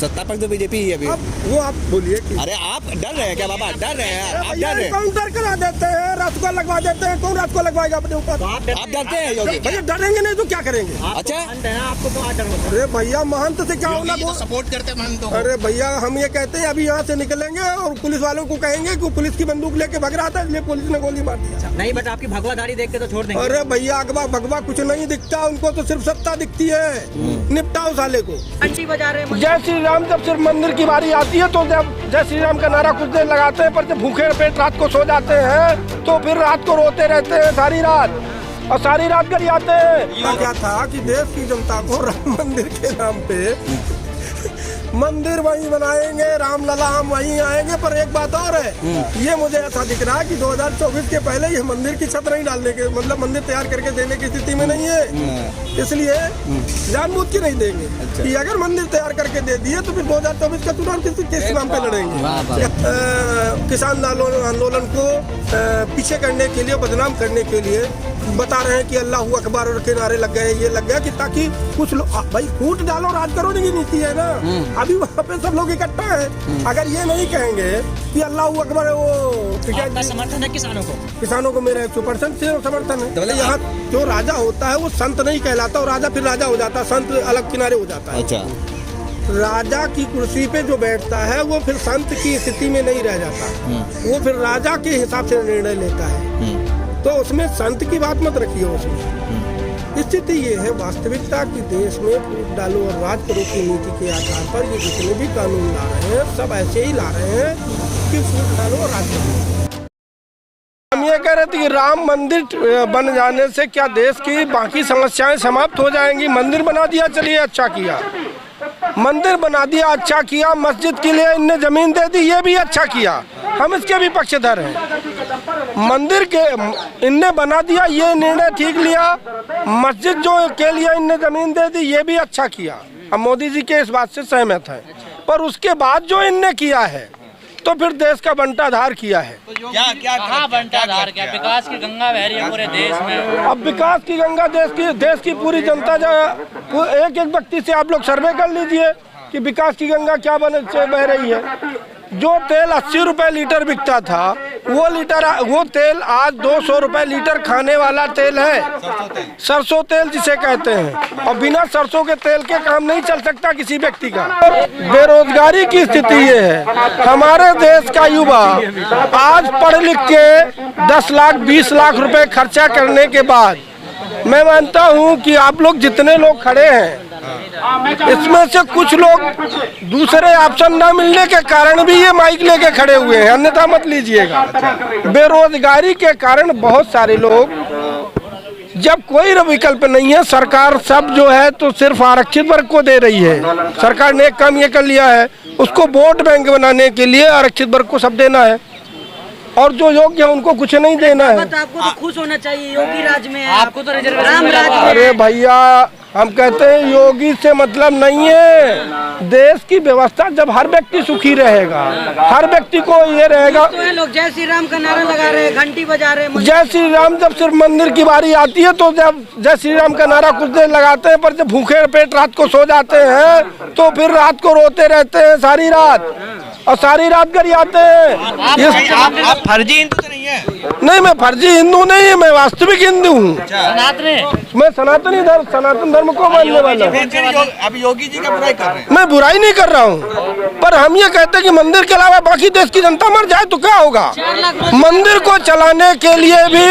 सत्ता पक्ष तो बीजेपी ही है अभी। वो आप बोलिए कि अरे आप डर रहे हैं क्या बाबा? डर रहे हैं आप? डर रहे हैं? काउंटर करा देते हैं, रात को लगवा देते हैं। कौन रात को लगवाएगा अपने ऊपर? आप डरते हैं योगी? भैया डरेंगे नहीं तो क्या करेंगे? अच्छा, आपको तो डर होता है। अरे भैया महंत से क्या होना? सपोर्ट करते हैं महंतों को। अरे भैया हम ये कहते हैं अभी यहाँ से निकलेंगे और पुलिस वालों को कहेंगे कि पुलिस की बंदूक लेके भग रहा था, इसलिए पुलिस ने गोली मार दिया। नहीं बट आपकी भगवाधारी देख के तो छोड़ देंगे। अरे भैया अगवा भगवा कुछ नहीं दिखता, उनको तो सिर्फ सत्ता दिखती है। निपटाओ साले को। घंटी बजा रहे हैं। जय श्री राम जब सिर्फ मंदिर की बारी आती है तो जब जय श्री राम का नारा कुछ देर लगाते हैं, पर जब भूखे पेट रात को सो जाते हैं तो फिर रात को रोते रहते हैं सारी रात, और सारी रात घर आते हैं। क्या था कि देश की जनता को राम मंदिर के नाम पे मंदिर वहीं बनाएंगे, राम लला हम वहीं आएंगे। पर एक बात और है, ये मुझे ऐसा दिख रहा है कि 2024 के पहले ये मंदिर की छत नहीं डालने के, मतलब मंदिर तैयार करके देने की स्थिति में नहीं है, इसलिए जानबूझ के नहीं देंगे। अच्छा। कि अगर मंदिर तैयार करके दे दिए तो फिर 2024 का चुनाव किस नाम पे लड़ेंगे? किसान आंदोलन को पीछे करने के लिए, बदनाम करने के लिए बता रहे हैं कि अल्लाह अकबर और के नारे लग गए, ये लग गया कि ताकि कुछ लोग भाई फूट डालो राज करो की नीति है ना। अभी वहाँ पे सब लोग इकट्ठा है। अगर ये नहीं कहेंगे कि अल्लाह अकबर, वो आपका समर्थन है किसानों को? किसानों को मेरा 100% से समर्थन है। यहाँ जो राजा होता है वो संत नहीं कहलाता, और राजा फिर राजा हो जाता है, संत अलग किनारे हो जाता है। अच्छा। राजा की कुर्सी पे जो बैठता है वो फिर संत की स्थिति में नहीं रह जाता, वो फिर राजा के हिसाब से निर्णय लेता है। तो उसमें संत की बात मत रखिए। उसमें स्थिति ये है वास्तविकता की देश में फूट डालो और राज करो की नीति के आधार पर ये जितने भी कानून ला रहे हैं सब ऐसे ही ला रहे हैं कि फूट डालो और राज करो। हम ये कह रहे थे कि राम मंदिर बन जाने से क्या देश की बाकी समस्याएं समाप्त हो जाएंगी? मंदिर बना दिया, चलिए अच्छा किया। मंदिर बना दिया, अच्छा किया। मस्जिद के लिए इनने जमीन दे दी, ये भी अच्छा किया, हम इसके भी पक्षधर हैं। मंदिर के इनने बना दिया, ये निर्णय ठीक लिया। मस्जिद जो के लिए इनने जमीन दे दी, ये भी अच्छा किया। हम मोदी जी के इस बात से सहमत हैं। पर उसके बाद जो इनने किया है तो फिर देश का बंटाधार किया है। कहाँ बंटाधार क्या? विकास की गंगा बह रही है पूरे देश में। अब विकास की गंगा देश की पूरी जनता, जो एक व्यक्ति से आप लोग सर्वे कर लीजिए कि विकास की गंगा क्या बह रही है। जो तेल 80 रुपए लीटर बिकता था वो तेल आज 200 रुपए लीटर खाने वाला तेल है। सरसों तेल जिसे कहते हैं, और बिना सरसों के तेल के काम नहीं चल सकता किसी व्यक्ति का। बेरोजगारी की स्थिति ये है, हमारे देश का युवा आज पढ़ लिख के 10 लाख 20 लाख रुपए खर्चा करने के बाद, मैं मानता हूँ कि आप लोग जितने लोग खड़े हैं इसमें से कुछ लोग दूसरे ऑप्शन न मिलने के कारण भी ये माइक लेके खड़े हुए हैं, अन्यथा मत लीजिएगा। बेरोजगारी के कारण बहुत सारे लोग, जब कोई विकल्प नहीं है, सरकार सब जो है तो सिर्फ आरक्षित वर्ग को दे रही है। सरकार ने एक काम ये कर लिया है, उसको वोट बैंक बनाने के लिए आरक्षित वर्ग को सब देना है, और जो योग्य है उनको कुछ नहीं देना है। आपको तो खुश होना चाहिए, योगी राज में है, आपको तो रिजर्वेशन राज में। अरे भैया हम कहते हैं योगी से मतलब नहीं है, देश की व्यवस्था जब हर व्यक्ति सुखी रहेगा, हर व्यक्ति को ये रहेगा। तो लोग जय श्री राम का नारा लगा रहे हैं, घंटी बजा रहे हैं। जय श्री राम जब सिर्फ मंदिर की बारी आती है तो जब जय श्री राम का नारा कुछ देर लगाते हैं, पर जब भूखे पेट रात को सो जाते हैं तो फिर रात को रोते रहते हैं सारी रात, और सारी रात घर आते हैं। आप फर्जी हिंदू तो नहीं है? नहीं, मैं फर्जी हिंदू नहीं है, मैं वास्तविक हिंदू हूँ। मैं सनातन धर्म को मानने वाला हूँ। अब योगी जी का बुराई कर रहे हैं? मैं बुराई नहीं कर रहा हूँ, पर हम ये कहते हैं कि मंदिर के अलावा बाकी देश की जनता मर जाए तो क्या होगा? मंदिर को चलाने के लिए भी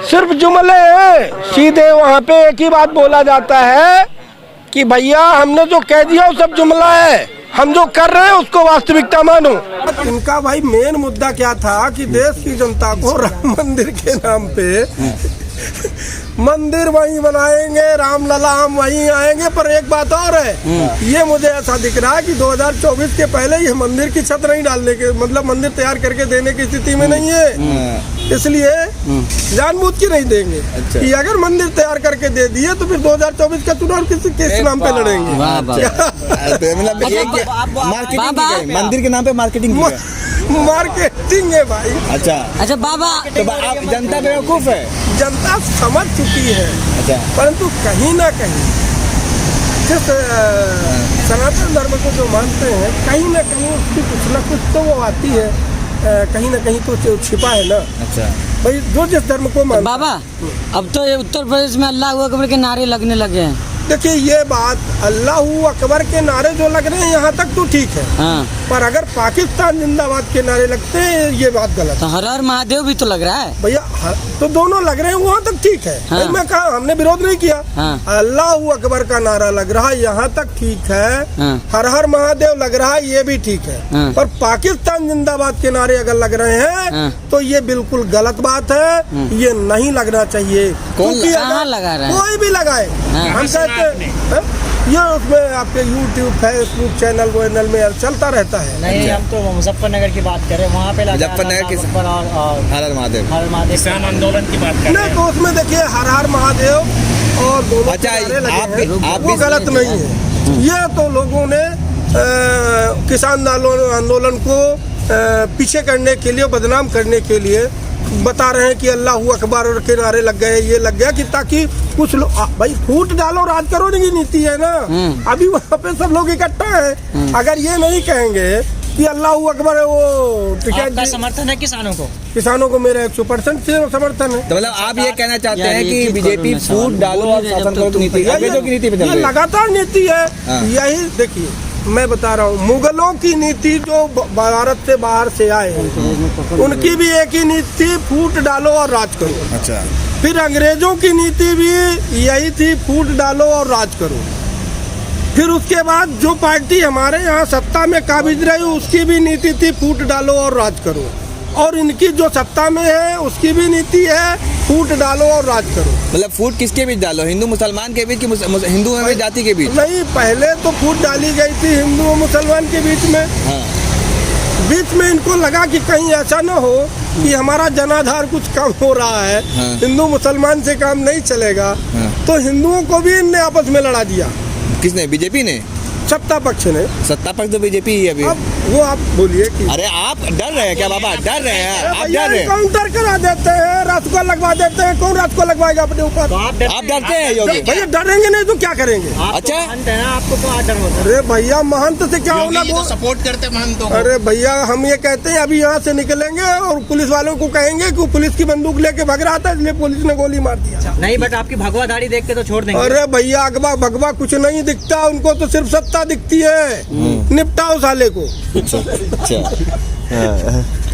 सिर्फ जुमले हैं, सीधे वहाँ पे एक ही बात बोला जाता है कि भैया हमने जो कह दिया वो सब जुमला है, हम जो कर रहे हैं उसको वास्तविकता मानो। इनका भाई मेन मुद्दा क्या था कि देश की जनता को राम मंदिर के नाम पे मंदिर वहीं बनाएंगे, राम लला हम वहीं आएंगे। पर एक बात और है, ये मुझे ऐसा दिख रहा है कि 2024 के पहले ये मंदिर की छत नहीं डालने के, मतलब मंदिर तैयार करके देने की स्थिति में नहीं है, इसलिए जानबूझ के नहीं देंगे। अच्छा। कि अगर मंदिर तैयार करके दे दिए तो फिर 2024 का चुनाव किस नाम पे लड़ेंगे? मंदिर के नाम पे मार्केटिंग है भाई। अच्छा बाबा, तो आप जनता बेवकूफ है? जनता समझ चुकी है। अच्छा। परंतु कहीं ना कहीं जिस सनातन धर्म को जो मानते हैं कहीं ना कहीं उसकी कुछ ना कुछ तो वो आती है, कहीं ना कहीं तो छिपा है ना। अच्छा भाई जो जिस धर्म को मानता बाबा अब तो ये उत्तर प्रदेश में अल्लाह अकबर के नारे लगने लगे हैं। देखिए ये बात अल्लाह अकबर के नारे जो लग रहे हैं यहाँ तक तो ठीक है, हाँ। पर अगर पाकिस्तान जिंदाबाद के नारे लगते हैं ये बात गलत तो है। हर हर महादेव भी तो लग रहा है भैया तो दोनों लग रहे हैं वहाँ तक ठीक है, हाँ। भाई मैं कहा हमने विरोध नहीं किया, हाँ। अल्लाह अकबर का नारा लग रहा है यहाँ तक ठीक है, हाँ। हर हर महादेव लग रहा है ये भी ठीक है, हाँ। पर पाकिस्तान जिंदाबाद के नारे अगर लग रहे हैं हाँ। तो ये बिल्कुल गलत बात है, ये नहीं लगना चाहिए। क्योंकि कहाँ अगर लगा रहा है? कोई भी लगाए हाँ। हम कहते हैं ये उसमें आपके यूट्यूब फेसबुक चैनल वैनल में चलता रहता है। नहीं हम तो मुजफ्फरनगर की बात करें, वहाँ पे लगा मुजफ्फरनगर की और हर हर महादेव। हर महादेव किसान आंदोलन की बात कर रहे नहीं तो उसमें देखिए हर हर महादेव और दोनों अच्छा, के नारे लगे आप भी- हैं, आप वो भी- गलत नहीं है। ये तो लोगों ने किसान आंदोलन को पीछे करने के लिए, बदनाम करने के लिए बता रहे हैं कि अल्लाह अकबर के नारे लग गए, ये लग गया कि ताकि कुछ लोग भाई फूट डालो राज करो की नीति है ना। अभी वहाँ पे सब लोग इकट्ठा है, अगर ये नहीं कहेंगे कि अल्लाह अकबर है, वो आपका समर्थन है किसानों को? किसानों को मेरा 100% समर्थन है। तो मतलब आप ये कहना चाहते यार, हैं एक कि एक बीजेपी करो ना फूट सवाल। डालो और बोलिए शासन जब करो तक की नीति, तुम अंग्रेजों की नीति पे चल ये रही है। लगातार नीति है। हाँ। यही देखिए मैं बता रहा हूँ, मुगलों की नीति जो भारत से बाहर से आए उनकी भी एक ही नीति, फूट डालो और राज करो। अच्छा फिर अंग्रेजों की नीति भी यही थी, फूट डालो और राज करो। फिर उसके बाद जो पार्टी हमारे यहाँ सत्ता में काबिज रही उसकी भी नीति थी, फूट डालो और राज करो। और इनकी जो सत्ता में है उसकी भी नीति है, फूट डालो और राज करो। मतलब फूट किसके बीच डालो, हिंदू मुसलमान के बीच कि हिंदू में जाति के बीच? नहीं, पहले तो फूट डाली गई थी हिंदू और मुसलमान के बीच में। हाँ। बीच में इनको लगा कि कहीं ऐसा न हो कि हमारा जनाधार कुछ कम हो रहा है, हाँ। हिंदू मुसलमान से काम नहीं चलेगा, हाँ। तो हिंदुओं को भी इनने आपस में लड़ा दिया, किसने? बीजेपी ने? सत्ता पक्ष ने। सत्ता पक्ष तो बीजेपी ही है अभी। अब वो आप बोलिए कि अरे आप डर रहे हैं क्या बाबा? डर रहे हैं आप? भैया डर रहे हैं? काउंटर करा देते हैं, रात को लगवा देते हैं, कौन रात को लगवाएगा अपने ऊपर? आप डरते हैं योगी? भैया डरेंगे नहीं तो क्या करेंगे? अच्छा महंत है ना, आपको तो आदर होता है। अरे भैया महंत से क्या होना? तो सपोर्ट करते महंतों को। अरे भैया हम ये कहते हैं अभी यहाँ से निकलेंगे और पुलिस वालों को कहेंगे कि पुलिस की बंदूक लेके भाग रहा था इसलिए पुलिस ने गोली मार दिया। नहीं बट आपकी भगवा दाढ़ी देख के तो छोड़ देंगे। अरे भैया अगवा भगवा कुछ नहीं दिखता, उनको तो सिर्फ सत्ता दिखती है। निपटाओ साले को,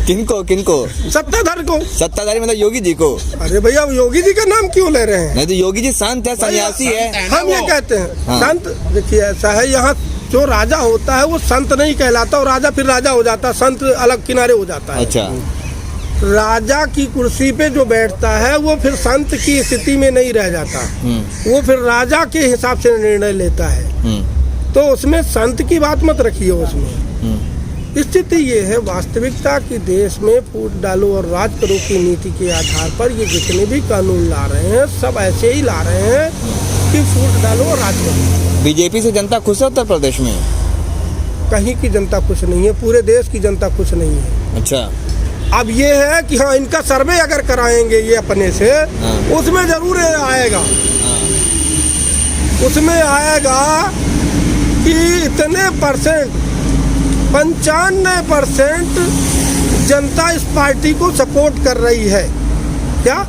किनको किनको? सत्ताधार को। सत्ताधारी मतलब योगी जी को? अरे भैया योगी जी का नाम क्यों ले रहे हैं? नहीं तो योगी जी संत है, सन्यासी है। हम ये कहते हैं हाँ। संत। देखिए ऐसा है, यहाँ जो राजा होता है वो संत नहीं कहलाता, और राजा फिर राजा हो जाता है, संत अलग किनारे हो जाता है। अच्छा राजा की कुर्सी पे जो बैठता है वो फिर संत की स्थिति में नहीं रह जाता, वो फिर राजा के हिसाब से निर्णय लेता है। तो उसमें संत की बात मत रखिए। उसमें स्थिति ये है वास्तविकता कि देश में फूट डालो और राज करो की नीति के आधार पर ये जितने भी कानून ला रहे हैं सब ऐसे ही ला रहे हैं कि फूट डालो और राज करो। बीजेपी से जनता खुश है उत्तर प्रदेश में? कहीं की जनता खुश नहीं है, पूरे देश की जनता खुश नहीं है। अच्छा अब ये है कि हाँ इनका सर्वे अगर कराएंगे ये अपने से, उसमें जरूर आएगा, उसमें आएगा कि इतने परसेंट 95% जनता इस पार्टी को सपोर्ट कर रही है। क्या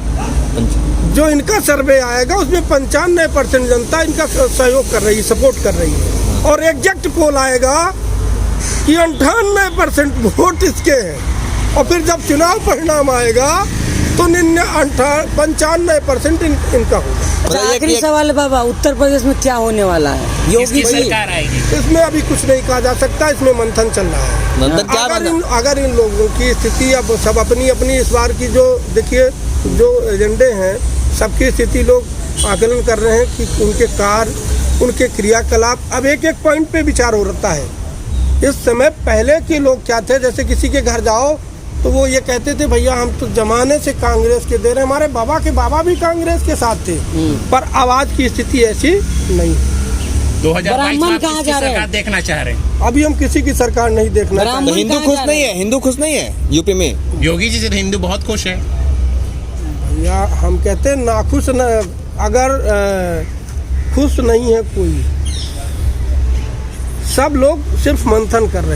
जो इनका सर्वे आएगा उसमें 95% जनता इनका सहयोग कर रही है, सपोर्ट कर रही है। और एग्जैक्ट पोल आएगा कि 98% वोट इसके हैं, और फिर जब चुनाव परिणाम आएगा तो 95% इनका होगा। अच्छा आखिरी सवाल है बाबा, उत्तर प्रदेश में क्या होने वाला है? योगी जी सरकार आएगी? इसमें अभी कुछ नहीं कहा जा सकता, इसमें मंथन चल रहा है। मंथन क्या अगर इन लोगों की स्थिति, अब सब अपनी अपनी इस बार की जो देखिए जो एजेंडे हैं सबकी स्थिति लोग आकलन कर रहे हैं कि उनके कार्य, उनके क्रियाकलाप, अब एक एक पॉइंट पे विचार हो रहा है। इस समय पहले के लोग क्या थे, जैसे किसी के घर जाओ तो वो ये कहते थे भैया हम तो जमाने से कांग्रेस के दे रहे, हमारे बाबा के बाबा भी कांग्रेस के साथ थे, पर आवाज की स्थिति ऐसी नहीं। 2022 ब्राह्मण में कहाँ किसकी जा रहे हैं? सरकार देखना चाह रहे हैं? अभी हम किसी की सरकार नहीं देखना ब्राह्मण चाहते। तो हिंदू कहाँ खुश जा नहीं रहे है? हिंदू खुश नहीं है यूपी में? योगी जी से तो हिंदू बहुत खुश है। या हम कहते हैं नाखुश न, अगर खुश नहीं है कोई, सब लोग सिर्फ मंथन कर रहे हैं।